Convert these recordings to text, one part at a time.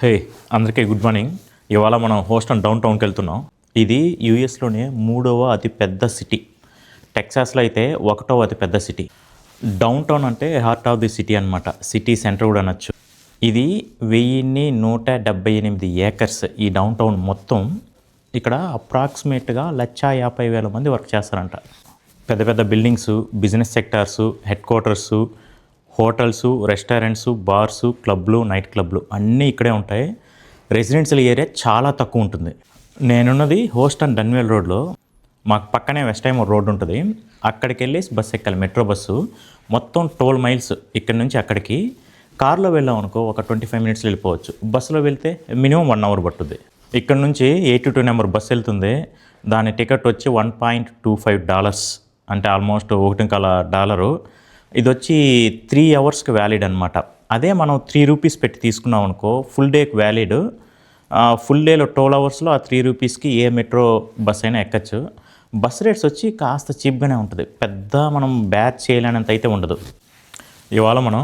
హే, అందరికీ good morning. ఇవాళ మనం హోస్టన్ డౌన్ టౌన్కి వెళ్తున్నాం. ఇది యూఎస్లోనే మూడవ అతి పెద్ద సిటీ. టెక్సాస్లో అయితే ఒకటవ అతి పెద్ద సిటీ. డౌన్ టౌన్ అంటే హార్ట్ ఆఫ్ ది సిటీ అనమాట. సిటీ సెంటర్ కూడా అనొచ్చు. ఇది 1178 ఏకర్స్ ఈ డౌన్ టౌన్ మొత్తం. ఇక్కడ అప్రాక్సిమేట్గా 150,000 మంది వర్క్ చేస్తారంట. పెద్ద పెద్ద buildings, business sectors, headquarters, hotels, restaurants, bars, క్లబ్లు, నైట్ క్లబ్లు అన్నీ ఇక్కడే ఉంటాయి. రెసిడెన్షియల్ ఏరియా చాలా తక్కువ ఉంటుంది. నేనున్నది హోస్టన్ డన్వేల్ రోడ్లో. మాకు పక్కనే వెస్ట్ టైమ్ రోడ్ ఉంటుంది. అక్కడికి వెళ్ళి బస్సు ఎక్కాలి, మెట్రో బస్సు. మొత్తం 12 మైల్స్ ఇక్కడి నుంచి అక్కడికి. కార్లో వెళ్ళాం అనుకో ఒక 25 మినిట్స్ వెళ్ళిపోవచ్చు. బస్సులో వెళ్తే మినిమం 1 అవర్ పట్టుద్ది. ఇక్కడ నుంచి 82 నెంబర్ బస్సు వెళ్తుంది. దాని టికెట్ వచ్చి $1.25, అంటే ఆల్మోస్ట్ $1.25. ఇది వచ్చి 3 అవర్స్కి వ్యాలిడ్ అనమాట. అదే మనం ₹3 పెట్టి తీసుకున్నాం అనుకో ఫుల్ డేకి వ్యాలిడ్. ఫుల్ డేలో 12 అవర్స్లో ఆ ₹3కి ఏ మెట్రో బస్ అయినా ఎక్కచ్చు. బస్ రేట్స్ వచ్చి కాస్త చీప్గానే ఉంటుంది. పెద్ద మనం బ్యాచ్ చేయలేనంత అయితే ఉండదు. ఇవాళ మనం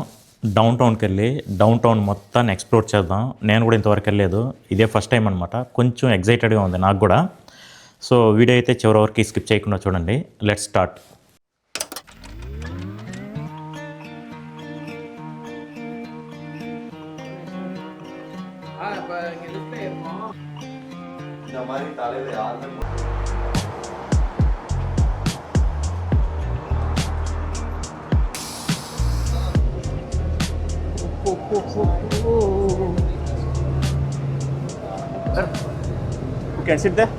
డౌన్ టౌన్కి వెళ్ళి డౌన్ టౌన్ మొత్తాన్ని ఎక్స్ప్లోర్ చేద్దాం. నేను కూడా ఇంతవరకు వెళ్ళలేదు, ఇదే ఫస్ట్ టైం అనమాట. కొంచెం ఎగ్జైటెడ్గా ఉంది నాకు కూడా. సో వీడియో అయితే చివరి వరకు స్కిప్ చేయకుండా చూడండి. Let's start. You can sit there.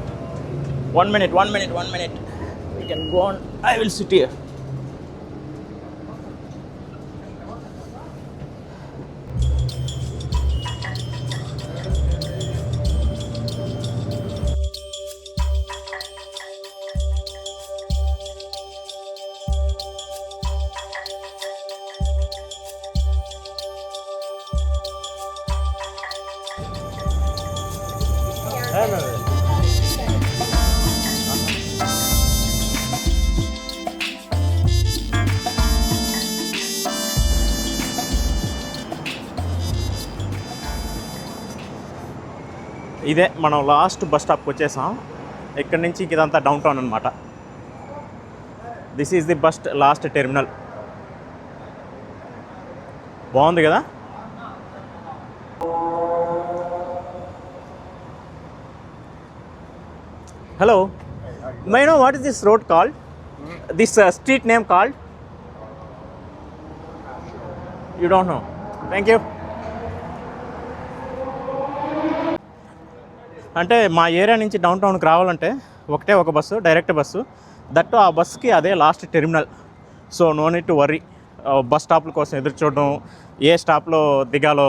1 minute. You can go on. I will sit here. ఇదే మనం లాస్ట్ బస్ స్టాప్కి వచ్చేసాం. ఇక్కడ నుంచి ఇదంతా డౌన్ టౌన్ అనమాట. This is the last terminal. బాగుంది కదా. Hello, may know what is this road called, this street name called? You don't know? Thank you. అంటే మా ఏరియా నుంచి డౌన్ టౌన్కి రావాలంటే ఒకటే ఒక బస్సు, డైరెక్ట్ బస్సు. దట్టు ఆ బస్సుకి అదే last terminal. So no need to worry. Bus స్టాప్ల కోసం ఎదురు చూడడం, ఏ స్టాప్లో దిగాలో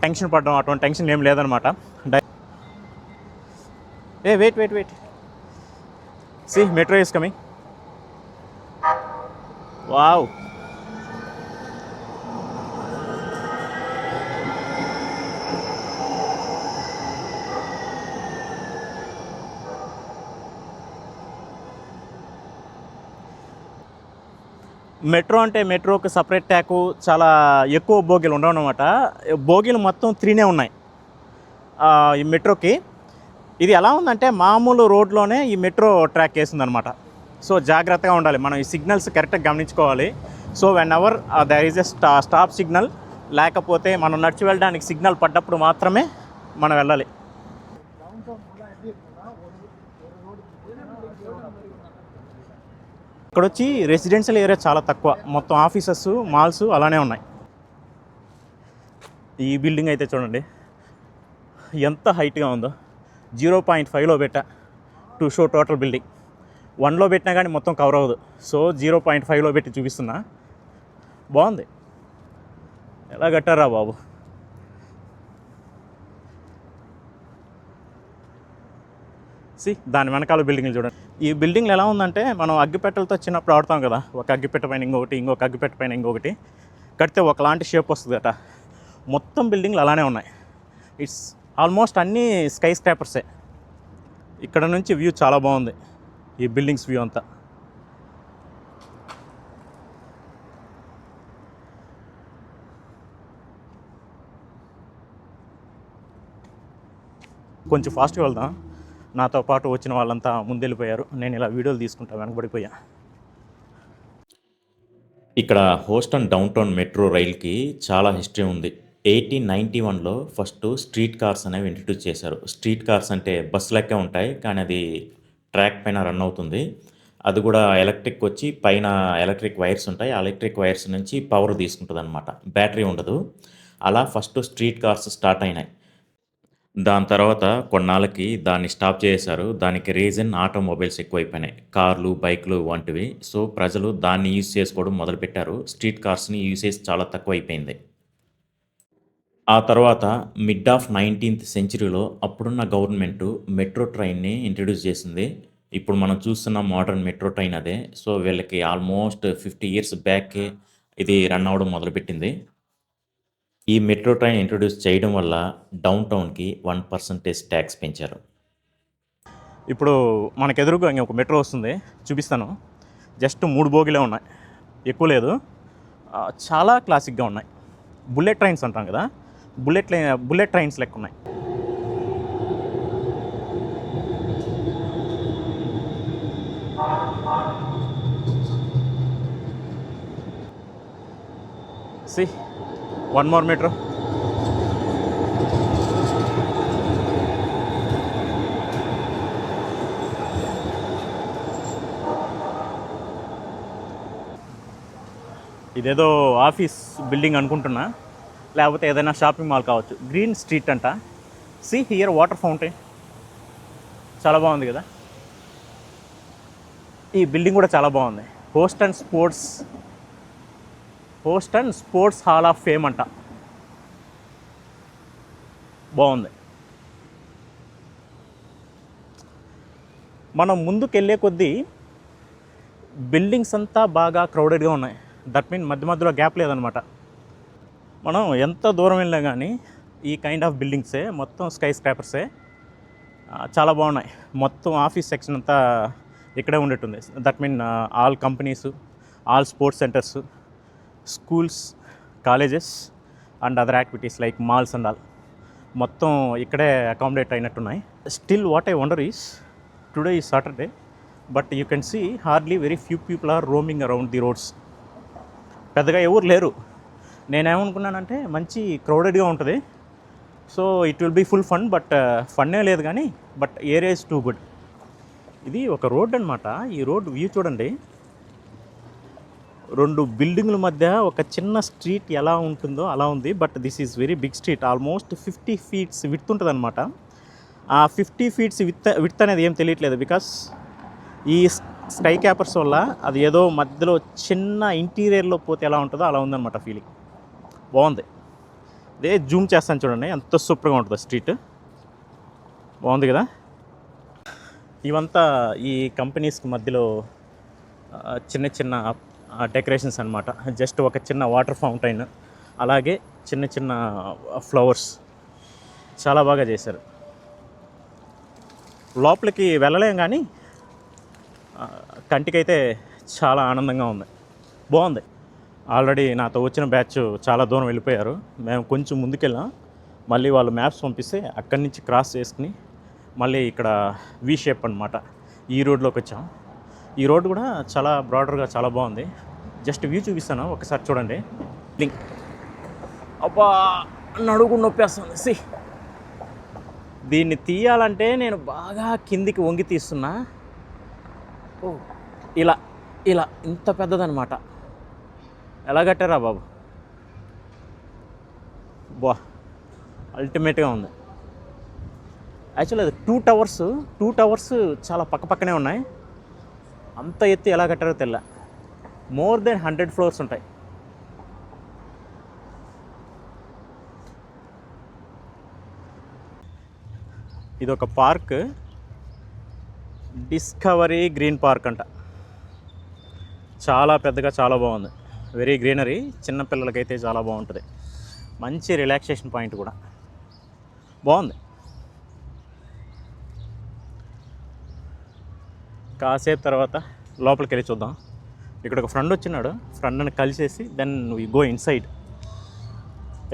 టెన్షన్ పడడం, అటువంటి టెన్షన్ ఏం లేదనమాట. Wait see metro is coming. Wow. Metro అంటే మెట్రోకి సపరేట్ ట్యాకు, చాలా ఎక్కువ బోగీలు ఉండవు అనమాట. బోగీలు మొత్తం 3 ఉన్నాయి ఈ మెట్రోకి. ఇది ఎలా ఉందంటే మామూలు రోడ్లోనే ఈ మెట్రో ట్రాక్ వేసిందనమాట. సో జాగ్రత్తగా ఉండాలి మనం, ఈ సిగ్నల్స్ కరెక్ట్గా గమనించుకోవాలి. So whenever there is a stop signal, లేకపోతే మనం నడిచి వెళ్ళడానికి సిగ్నల్ పడ్డప్పుడు మాత్రమే మనం వెళ్ళాలి. ఇక్కడ వచ్చి రెసిడెన్షియల్ ఏరియా చాలా తక్కువ, మొత్తం ఆఫీసెస్, మాల్స్ అలానే ఉన్నాయి. ఈ బిల్డింగ్ అయితే చూడండి ఎంత హైట్గా ఉందో. 0.5లో పెట్టా టు షో టోటల్ బిల్డింగ్. 1లో పెట్టినా కానీ మొత్తం కవర్ అవ్వదు. సో 0.5లో పెట్టి చూపిస్తున్నా. బాగుంది. ఎలా కట్టారా బాబు. దాని వెనకాల బిల్డింగ్లు చూడండి. ఈ బిల్డింగ్లు ఎలా ఉందంటే మనం అగ్గిపెట్టెలతో చిన్నప్పుడు ఆడుతాం కదా, ఒక అగ్గిపెట్ట పైన ఇంకొకటి, ఇంకొక అగ్గిపెట్ట పైన ఇంకొకటి కడితే ఒకలాంటి షేప్ వస్తుందట. మొత్తం బిల్డింగ్లు అలానే ఉన్నాయి. ఇట్స్ ఆల్మోస్ట్ అన్నీ స్కై స్క్రాపర్సే. ఇక్కడ నుంచి వ్యూ చాలా బాగుంది, ఈ బిల్డింగ్స్ వ్యూ అంతా. కొంచెం ఫాస్ట్గా వెళ్దాం. నాతో పాటు వచ్చిన వాళ్ళంతా ముందెళ్ళిపోయారు. నేను ఇలా వీడియోలు తీసుకుంటా వెనకబడిపోయా. ఇక్కడ హూస్టన్ డౌన్‌టౌన్ మెట్రో రైల్‌కి చాలా హిస్టరీ ఉంది. 1891లో ఫస్ట్ స్ట్రీట్ కార్స్ అనేవి ఇంట్రొడ్యూస్ చేశారు. స్ట్రీట్ కార్స్ అంటే బస్ లెక్కే ఉంటాయి. కానీ అది ట్రాక్ పైన రన్ అవుతుంది. అది కూడా ఎలక్ట్రిక్ వచ్చి పైన ఎలక్ట్రిక్ వైర్స్ ఉంటాయి. ఆ ఎలక్ట్రిక్ వైర్స్ నుంచి పవర్ తీసుకుంటదనమాట. బ్యాటరీ ఉండదు. అలా ఫస్ట్ స్ట్రీట్ కార్స్ స్టార్ట్ అయినాయి. దాని తర్వాత కొన్నాళ్ళకి దాన్ని స్టాప్ చేసేశారు. దానికి రీజన్ ఆటోమొబైల్స్ ఎక్కువైపోయినాయి. కార్లు, బైకులు వంటివి. సో, ప్రజలు దాన్ని యూజ్ చేసుకోవడం మొదలుపెట్టారు. స్ట్రీట్ కార్స్‌ని యూసేజ్ చాలా తక్కువైపోయింది. ఆ తర్వాత మిడ్ ఆఫ్ 19థ్ సెంచరీలో అప్పుడున్న గవర్నమెంటు మెట్రో ట్రైన్‌ని ఇంట్రొడ్యూస్ చేసింది. ఇప్పుడు మనం చూస్తున్న మోడర్న్ మెట్రో ట్రైన్ అదే. సో, వీళ్ళకి ఆల్మోస్ట్ 50 ఇయర్స్ బ్యాకే ఇది రన్ అవ్వడం మొదలుపెట్టింది. ఈ మెట్రో ట్రైన్ ఇంట్రొడ్యూస్ చేయడం వల్ల డౌన్‌టౌన్‌కి 1% ట్యాక్స్ పెంచారు. ఇప్పుడు మనకెదురుగా ఒక మెట్రో వస్తుంది. చూపిస్తాను. జస్ట్ 3 బోగీలే ఉన్నాయి. ఎక్కువ లేదు. చాలా క్లాసిక్‌గా ఉన్నాయి. బుల్లెట్ ట్రైన్స్ అంటాం కదా! బుల్లెట్ ట్రైన్స్ లెక్క ఉన్నాయి. See, one more metro. ఇదేదో ఆఫీస్ బిల్డింగ్ అనుకుంటున్నా, లేకపోతే ఏదైనా షాపింగ్ మాల్ కావచ్చు. గ్రీన్ స్ట్రీట్ అంట. See here water fountain. చాలా బాగుంది కదా! ఈ బిల్డింగ్ కూడా చాలా బాగుంది. Houston sports hall of fame అంట. బాగుంది. మనం ముందుకు వెళ్ళే కొద్దీ బిల్డింగ్స్ అంతా బాగా క్రౌడెడ్గా ఉన్నాయి. దట్ మీన్ మధ్య మధ్యలో గ్యాప్ లేదనమాట. మనం ఎంత దూరం వెళ్ళినా కానీ ఈ కైండ్ ఆఫ్ బిల్డింగ్సే, మొత్తం స్కై స్క్రాపర్సే చాలా బాగున్నాయి. మొత్తం ఆఫీస్ సెక్షన్ అంతా ఇక్కడే ఉండేటుంది. That mean all companies, all sports centres, schools, colleges and other activities like malls and all మొత్తం ఇక్కడే అకామిడేట్ అయినట్టున్నాయి. Still what I wonder is today is Saturday, but you can see hardly very few people are roaming around the roads. పెద్దగా ఎవరు లేరు. నేనేమనుకున్నానంటే మంచి క్రౌడెడ్గా ఉంటుంది, so it will be full fun, but ఫన్నే లేదు కానీ but area is too good. ఇది ఒక రోడ్ అనమాట. ఈ రోడ్ వ్యూ చూడండి. 2 బిల్డింగుల మధ్య ఒక చిన్న స్ట్రీట్ ఎలా ఉంటుందో అలా ఉంది. But this is very big street. Almost 50 feets width ఉంటుంది అనమాట. ఆ 50 ఫీట్స్ విడ్త్ అనేది ఏం తెలియట్లేదు, బికాస్ ఈ స్కై క్యాపర్స్ వల్ల అది ఏదో మధ్యలో చిన్న ఇంటీరియర్లో పోతే ఎలా ఉంటుందో అలా ఉందన్నమాట ఫీలింగ్. బాగుంది. ఇదే జూమ్ చేస్తాను చూడండి, ఎంత సూపర్గా ఉంటుందో స్ట్రీట్. బాగుంది కదా! ఇవంతా ఈ కంపెనీస్కి మధ్యలో చిన్న చిన్న డెకరేషన్స్ అనమాట. జస్ట్ ఒక చిన్న వాటర్ ఫౌంటైన్, అలాగే చిన్న చిన్న ఫ్లవర్స్ చాలా బాగా చేశారు. లోపలికి వెళ్ళలేం కానీ కంటికైతే చాలా ఆనందంగా ఉంది. బాగుంది. ఆల్రెడీ నాతో వచ్చిన బ్యాచ్ చాలా దూరం వెళ్ళిపోయారు. మేము కొంచెం ముందుకెళ్ళాం. మళ్ళీ వాళ్ళు మ్యాప్స్ పంపిస్తే అక్కడి నుంచి క్రాస్ చేసుకుని మళ్ళీ ఇక్కడ వి షేప్ అనమాట ఈ రోడ్లోకి వచ్చాం. ఈ రోడ్డు కూడా చాలా బ్రాడర్గా చాలా బాగుంది. జస్ట్ వ్యూ చూపిస్తాను, ఒకసారి చూడండి. లింక్ అబ్బా నడుగు నొప్పేస్తుంది. సి దీన్ని తీయాలంటే నేను బాగా కిందికి వంగి తీస్తున్నా. ఓ ఇలా ఇలా ఇంత పెద్దదనమాట. ఎలా కట్టారా బాబు? బా అల్టిమేట్గా ఉంది. యాక్చువల్లీ అది 2 టవర్స్ చాలా పక్కనే ఉన్నాయి. అంత ఎత్తి ఎలా కట్టారో తెల్ల. మోర్ దెన్ 100 ఫ్లోర్స్ ఉంటాయి. ఇది ఒక పార్క్, డిస్కవరీ గ్రీన్ పార్క్ అంట. చాలా పెద్దగా చాలా బాగుంది. Very greenery. చిన్నపిల్లలకైతే చాలా బాగుంటుంది. మంచి రిలాక్సేషన్ పాయింట్ కూడా బాగుంది. కాసేపు తర్వాత లోపలికి వెళ్ళి చూద్దాం. ఇక్కడ ఒక ఫ్రెండ్ వచ్చినాడు. ఫ్రెండ్ని కలిసేసి దెన్ వి గో ఇన్సైడ్.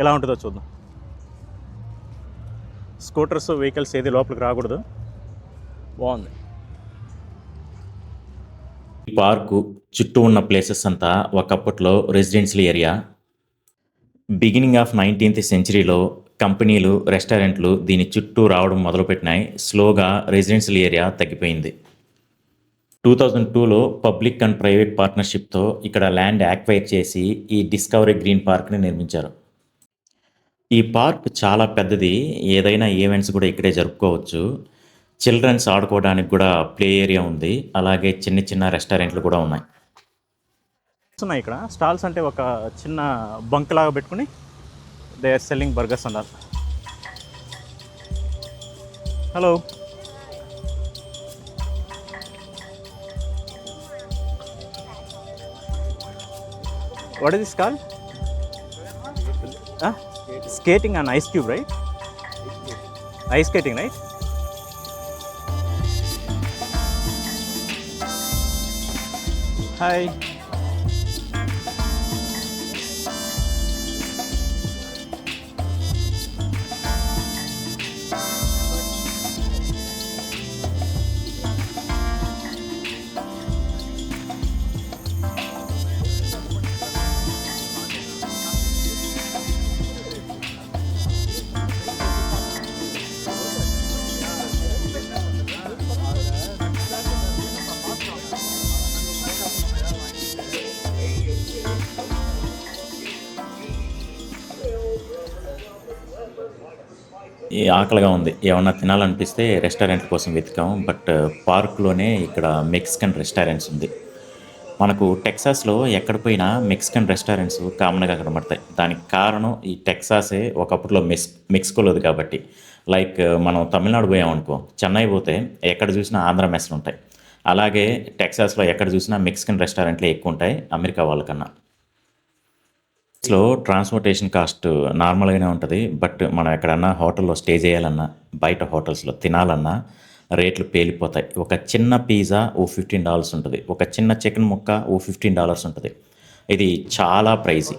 ఎలా ఉంటుందో చూద్దాం. స్కూటర్స్ వెహికల్స్ ఏది లోపలికి రాకూడదు. బాగుంది. ఈ పార్కు చుట్టూ ఉన్న ప్లేసెస్ అంతా ఒకప్పట్లో residential area. Beginning of 19th సెంచరీలో కంపెనీలు, రెస్టారెంట్లు దీని చుట్టూ రావడం మొదలుపెట్టినాయి. స్లోగా రెసిడెన్షియల్ ఏరియా తగ్గిపోయింది. 2002లో పబ్లిక్ అండ్ ప్రైవేట్ పార్ట్నర్షిప్తో ఇక్కడ ల్యాండ్ యాక్వైర్ చేసి ఈ డిస్కవరీ గ్రీన్ పార్క్ని నిర్మించారు. ఈ పార్క్ చాలా పెద్దది. ఏదైనా ఈవెంట్స్ కూడా ఇక్కడే జరుపుకోవచ్చు. చిల్డ్రన్స్ ఆడుకోవడానికి కూడా ప్లే ఏరియా ఉంది. అలాగే చిన్న చిన్న రెస్టారెంట్లు కూడా ఉన్నాయి. ఇక్కడ స్టాల్స్ అంటే ఒక చిన్న బంక్ లాగా పెట్టుకుని దే ఆర్ సెల్లింగ్ బర్గర్స్ అన్నారు. Hello, what is this called? Skating on ice cube, right? Ice skating, right? Hi. ఈ ఆకలిగా ఉంది, ఏమన్నా తినాలనిపిస్తే రెస్టారెంట్ కోసం వెతికాం. బట్ పార్క్లోనే ఇక్కడ మెక్సికన్ రెస్టారెంట్స్ ఉంది. మనకు టెక్సాస్లో ఎక్కడ పోయినా మెక్సికన్ రెస్టారెంట్స్ కామన్గా కనబడతాయి. దానికి కారణం ఈ టెక్సాసే ఒకప్పట్లో మెక్సికోలోది కాబట్టి. లైక్ మనం తమిళనాడు పోయామనుకో, చెన్నై పోతే ఎక్కడ చూసినా ఆంధ్ర మెస్లు ఉంటాయి. అలాగే టెక్సాస్లో ఎక్కడ చూసినా మెక్సికన్ రెస్టారెంట్లే ఎక్కువ ఉంటాయి అమెరికా వాళ్ళకన్నా. లో ట్రాన్స్పోర్టేషన్ కాస్ట్ నార్మల్గానే ఉంటుంది. బట్ మనం ఎక్కడన్నా హోటల్లో స్టే చేయాలన్నా, బయట హోటల్స్లో తినాలన్నా రేట్లు పేలిపోతాయి. ఒక చిన్న పిజ్జా $15 ఉంటుంది. ఒక చిన్న చికెన్ ముక్క $15 ఉంటుంది. ఇది చాలా ప్రైజీ.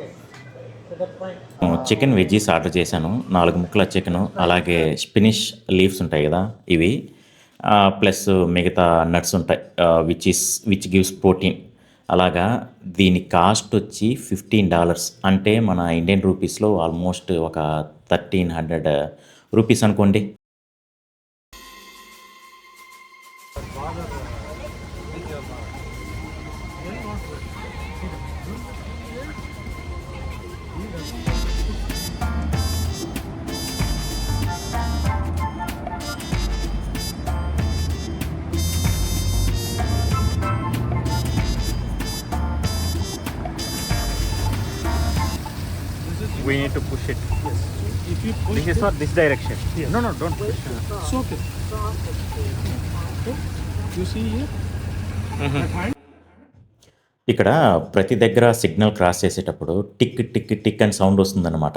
చికెన్ వెజ్జీస్ ఆర్డర్ చేశాను. 4 ముక్కల చికెను, అలాగే స్పినిష్ లీవ్స్ ఉంటాయి కదా ఇవి, ప్లస్ మిగతా నట్స్ ఉంటాయి, విచ్ గివ్స్ ప్రోటీన్. అలాగా దీని కాస్ట్ వచ్చి $15. అంటే మన ఇండియన్ రూపీస్లో ఆల్మోస్ట్ ఒక 1300 రూపీస్ అనుకోండి. We need to push it. Yes. If you push This is for this direction. Yes. No, don't push. It's okay. Okay. You see here? That hand? ఇక్కడ ప్రతి దగ్గర సిగ్నల్ క్రాస్ చేసేటప్పుడు tick tick tick అని sound వస్తుందన్నమాట.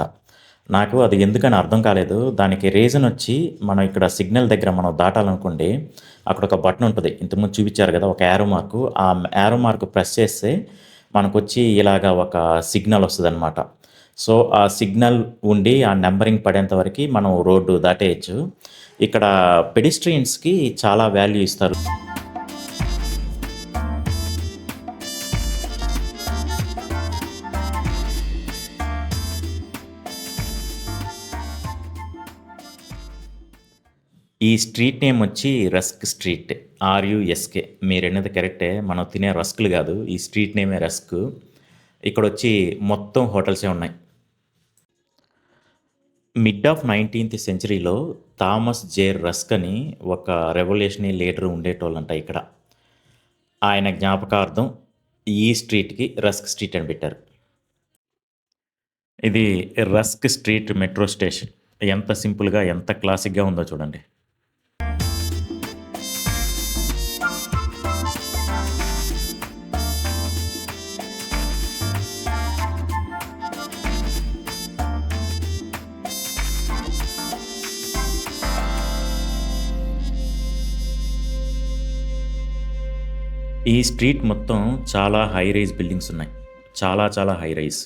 నాకు అది ఎందుకని అర్థం కాలేదు. దానికి రీజన్ వచ్చి, మనం ఇక్కడ సిగ్నల్ దగ్గర మనం దాటాలనుకోండి, అక్కడ ఒక బటన్ ఉంటుంది, ఇంతకుముందు చూపించారు కదా, ఒక యారో మార్కు. ఆ యారో మార్కు ప్రెస్ చేస్తే మనకు వచ్చి ఇలాగా ఒక సిగ్నల్ వస్తుంది అనమాట. సో ఆ సిగ్నల్ ఉండి ఆ నెంబరింగ్ పడేంత వరకు మనం రోడ్డు దాటేయచ్చు. ఇక్కడ పెడిస్ట్రియన్స్కి చాలా వాల్యూ ఇస్తారు. ఈ స్ట్రీట్ నేమ్ వచ్చి రస్క్ స్ట్రీట్, RUSK. మీరు అన్నది కరెక్టే, మనం తినే రస్కులు కాదు, ఈ స్ట్రీట్ నేమే రస్క్. ఇక్కడ వచ్చి మొత్తం హోటల్సే ఉన్నాయి. మిడ్ ఆఫ్ 19th సెంచరీలో థామస్ జే రస్క్ అని ఒక రెవల్యూషనరీ లీడర్ ఉండేటోళ్ళంట ఇక్కడ. ఆయన జ్ఞాపకార్థం ఈ స్ట్రీట్కి రస్క్ స్ట్రీట్ అని పెట్టారు. ఇది రస్క్ స్ట్రీట్ మెట్రో స్టేషన్. ఎంత సింపుల్గా, ఎంత క్లాసిక్గా ఉందో చూడండి. ఈ స్ట్రీట్ మొత్తం చాలా హై రైజ్ బిల్డింగ్స్ ఉన్నాయి, చాలా హై రైజ్.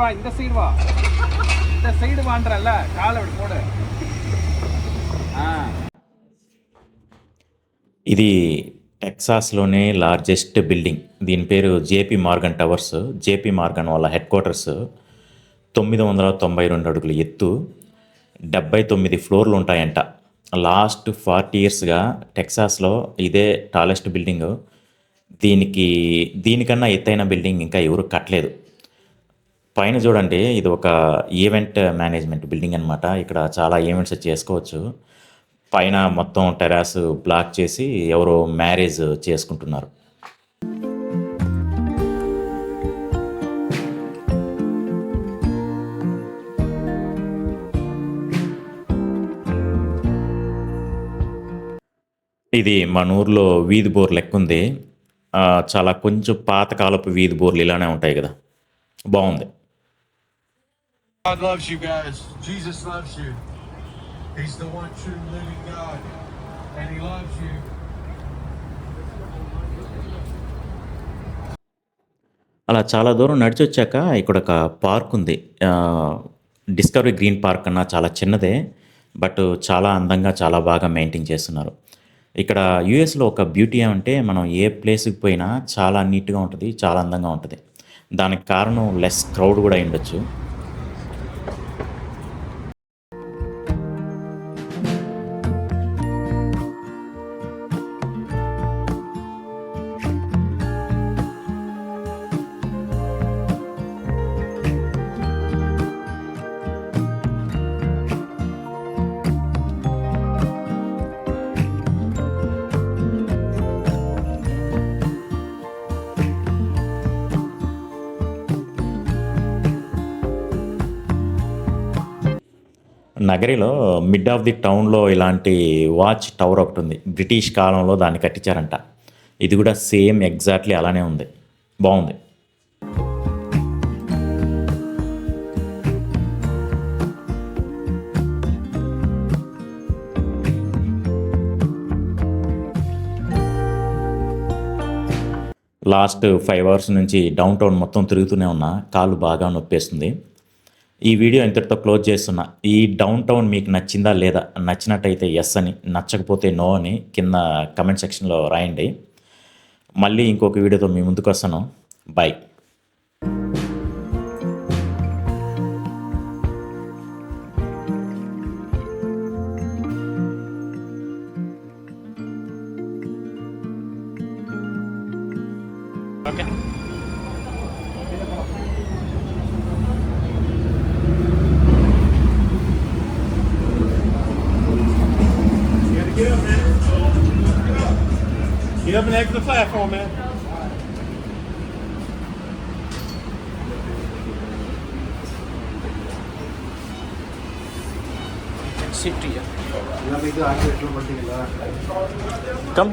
வா இந்த சைடு வா இந்த சைடு வான்றல்ல காலை அப்படி போடு ఇది టెక్సాస్లోనే లార్జెస్ట్ బిల్డింగ్. దీని పేరు JP Morgan towers. JP Morgan వాళ్ళ హెడ్ క్వార్టర్స్ 992 అడుగుల ఎత్తు, 79 ఫ్లోర్లు ఉంటాయంట. లాస్ట్ 40 ఇయర్స్గా టెక్సాస్లో ఇదే టాలెస్ట్ బిల్డింగ్. దీనికన్నా ఎత్తైన బిల్డింగ్ ఇంకా ఎవరు కట్టలేదు. పైన చూడండి, ఇది ఒక ఈవెంట్ మేనేజ్మెంట్ బిల్డింగ్ అనమాట. ఇక్కడ చాలా ఈవెంట్స్ చేసుకోవచ్చు. పైన మొత్తం టెరాస్ బ్లాక్ చేసి ఎవరో మ్యారేజ్ చేసుకుంటున్నారు. ఇది మన ఊర్లో వీధి బోర్ లెక్క ఉంది. చాలా కొంచెం పాతకాలపు వీధి బోర్లు ఇలానే ఉంటాయి కదా, బాగుంది. God loves you guys. Jesus loves you. He's the one true living God. And He loves you. అలా చాలా దూరం నడిచి వచ్చాక ఇక్కడ ఒక పార్క్ ఉంది. డిస్కవరీ గ్రీన్ పార్క్ అన్నా చాలా చిన్నదే, బట్ చాలా అందంగా చాలా బాగా మెయింటైన్ చేస్తున్నారు. ఇక్కడ యూఎస్లో ఒక బ్యూటీ ఏమంటే, మనం ఏ ప్లేస్కి పోయినా చాలా నీట్గా ఉంటుంది, చాలా అందంగా ఉంటుంది. దానికి కారణం లెస్ క్రౌడ్ కూడా అయి ఉండొచ్చు. నగరిలో మిడ్ ఆఫ్ ది టౌన్లో ఇలాంటి వాచ్ టవర్ ఒకటి ఉంది. బ్రిటిష్ కాలంలో దాన్ని కట్టించారంట. ఇది కూడా సేమ్ ఎగ్జాక్ట్లీ అలానే ఉంది, బాగుంది. లాస్ట్ 5 అవర్స్ నుంచి డౌన్ టౌన్ మొత్తం తిరుగుతూనే ఉన్నా, కాలు బాగా నొప్పేస్తుంది. ఈ వీడియో ఇంతటితో క్లోజ్ చేస్తున్నా. ఈ డౌన్ టౌన్ మీకు నచ్చిందా లేదా? నచ్చినట్టయితే ఎస్ అని, నచ్చకపోతే నో అని కింద కమెంట్ సెక్షన్లో రాయండి. మళ్ళీ ఇంకొక వీడియోతో మీ ముందుకు వస్తాను. Bye. Okay Get up, man. Get up and exit the platform, man. City come